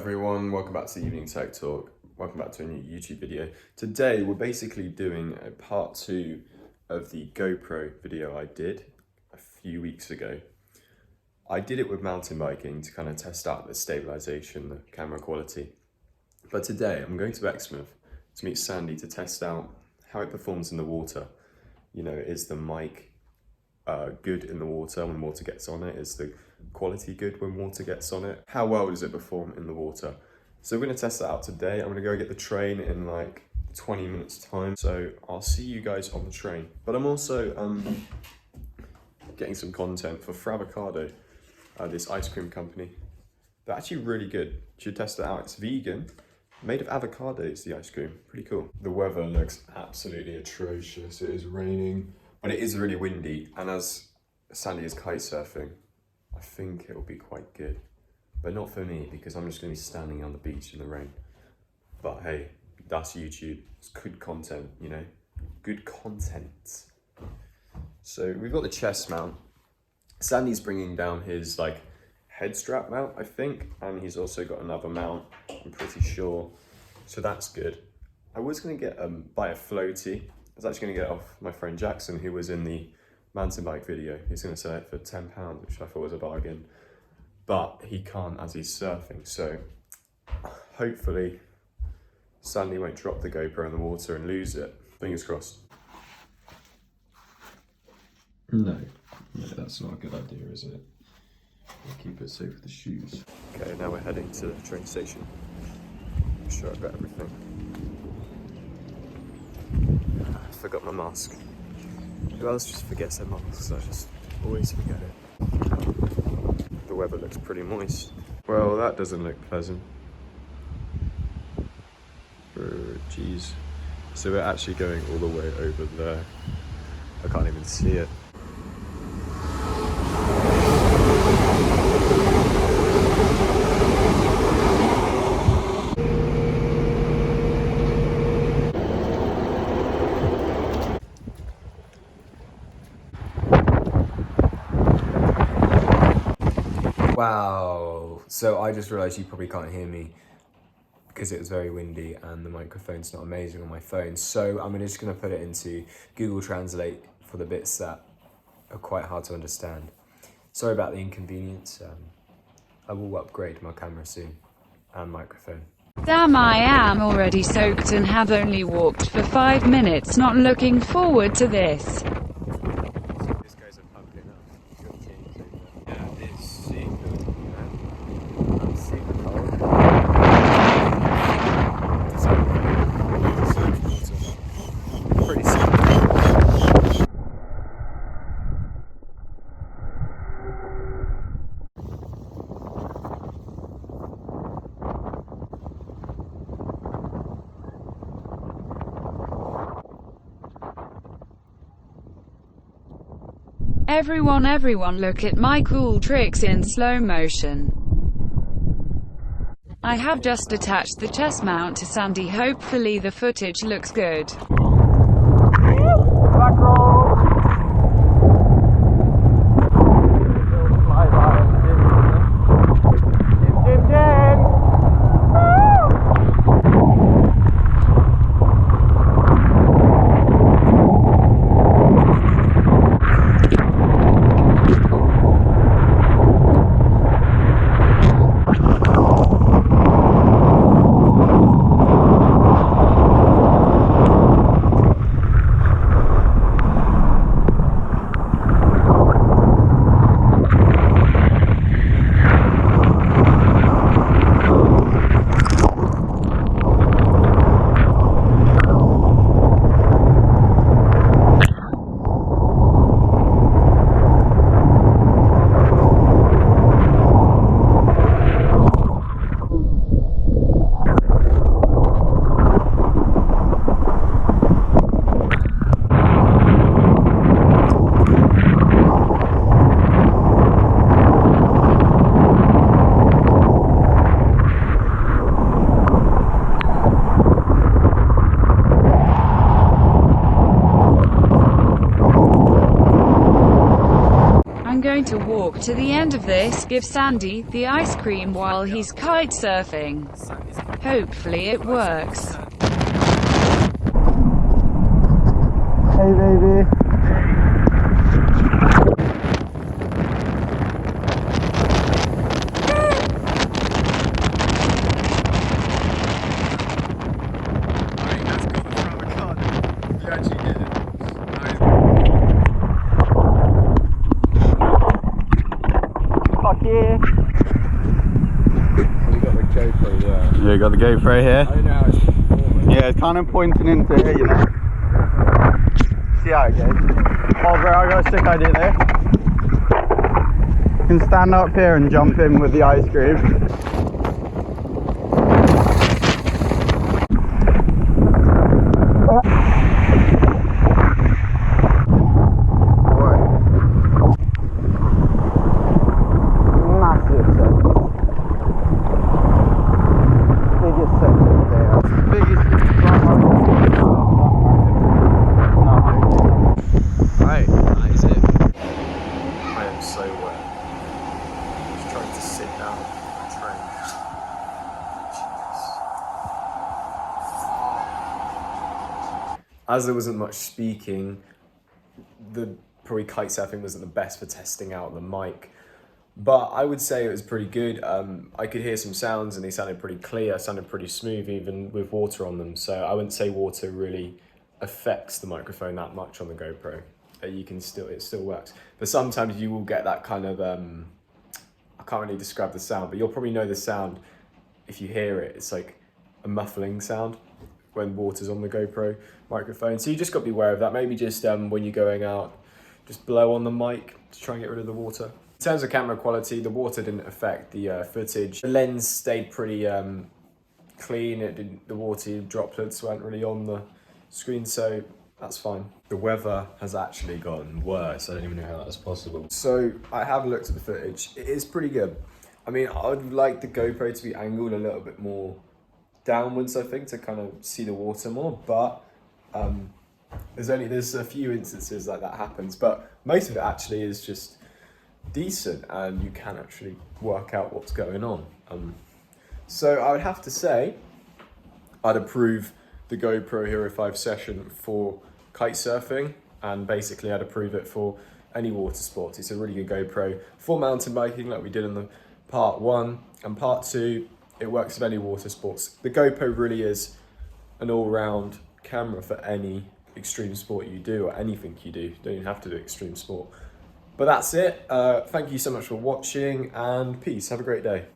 everyone, welcome back to the Evening Tech Talk. Welcome back to a new YouTube video. Today we're basically doing a part 2 of the GoPro video I did a few weeks ago. I did it with mountain biking to kind of test out the stabilization, the camera quality. But today I'm going to Exmouth to meet Sandy to test out how it performs in the water. You know, is the mic good in the water when water gets on it? Is the quality good when water gets on it? How well does it perform in the water? So we're going to test that out today. I'm going to go get the train in like 20 minutes time. So I'll see you guys on the train. But I'm also getting some content for Fravocado, this ice cream company. They're actually really good. You should test it out. It's vegan, made of avocados, the ice cream. Pretty cool. The weather looks absolutely atrocious. It is raining, but it is really windy. And as Sandy is kite surfing, I think it'll be quite good. But not for me, because I'm just going to be standing on the beach in the rain. But hey, that's YouTube. It's good content, you know? Good content. So we've got the chest mount. Sandy's bringing down his like head strap mount, I think. And he's also got another mount, I'm pretty sure. So that's good. I was going to get buy a floaty. I was actually going to get it off my friend Jackson, who was in the mountain bike video. He's going to sell it for £10, which I thought was a bargain. But he can't as he's surfing. So hopefully Sandy won't drop the GoPro in the water and lose it. Fingers crossed. No, that's not a good idea, is it? We'll keep it safe with the shoes. Okay, now we're heading to the train station. I'm sure I've got everything. I forgot my mask. Who else just forgets their masks? I just always forget it. The weather looks pretty moist. Well, that doesn't look pleasant. Jeez. So we're actually going all the way over there. I can't even see it. Wow, so I just realised you probably can't hear me because it was very windy and the microphone's not amazing on my phone. So I'm just going to put it into Google Translate for the bits that are quite hard to understand. Sorry about the inconvenience. I will upgrade my camera soon and microphone. Damn, I am already soaked and have only walked for 5 minutes. Not looking forward to this. Everyone look at my cool tricks in slow motion. I have just attached the chest mount to Sandy. Hopefully the footage looks good. end of this, give Sandy the ice cream while he's kite surfing. Hopefully it works. Hey baby. Fuck yeah. We got the GoPro there. Yeah, got the GoPro here. I know it's performing. Yeah, it's kind of pointing into here, you know. See how it goes. Oh bro, I got a sick idea there. You can stand up here and jump in with the ice cream. Massive set. Biggest set of the day. Biggest Right, that is it. I am so wet. Just trying to sit down on the train. As there wasn't much speaking, the probably kite surfing wasn't the best for testing out the mic. But I would say it was pretty good. I could hear some sounds and they sounded pretty clear, sounded pretty smooth even with water on them. So I wouldn't say water really affects the microphone that much on the GoPro. It still works. But sometimes you will get that kind of, I can't really describe the sound, but you'll probably know the sound if you hear it. It's like a muffling sound when water's on the GoPro microphone. So you just got to be aware of that. Maybe just when you're going out, just blow on the mic to try and get rid of the water. In terms of camera quality, the water didn't affect the footage. The lens stayed pretty clean. The water droplets weren't really on the screen, so that's fine. The weather has actually gotten worse. I don't even know how that's possible. So I have looked at the footage. It is pretty good. I mean, I would like the GoPro to be angled a little bit more downwards, I think, to kind of see the water more, but there's a few instances like that happens, but most of it actually is just decent and you can actually work out what's going on. So I would have to say I'd approve the GoPro Hero 5 session for kite surfing, and basically I'd approve it for any water sports. It's a really good GoPro for mountain biking like we did in the part 1, and part 2 it works with any water sports. The GoPro really is an all-round camera for any extreme sport you do or anything you do. You don't even have to do extreme sport. But that's it. Thank you so much for watching and peace. Have a great day.